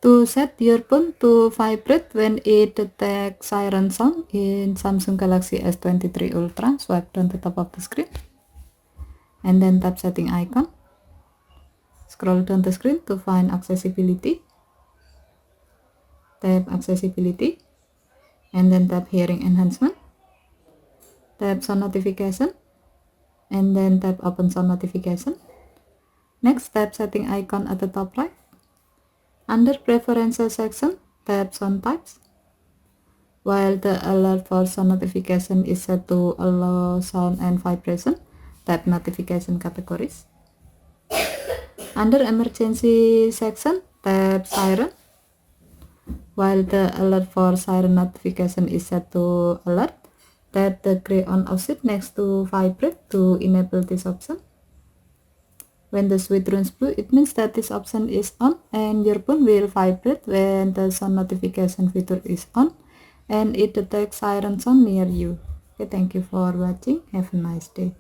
To set your phone to vibrate when it detects siren sound in Samsung Galaxy S23 Ultra, swipe down the top of the screen and then tap setting icon. Scroll down the screen to find accessibility. Tap accessibility and then tap hearing enhancement. Tap sound notification and then tap open sound notification. Next, tap setting icon at the top right. Under preferences section, tap sound types. While the alert for sound notification is set to allow sound and vibration, tap notification categories. Under emergency section, tap siren. While the alert for siren notification is set to alert, tap the gray on off switch next to vibrate to enable this option. When the switch turns blue, it means that this option is on and your phone will vibrate when the sound notification feature is on and it detects siren sound near you. Okay, thank you for watching. Have a nice day.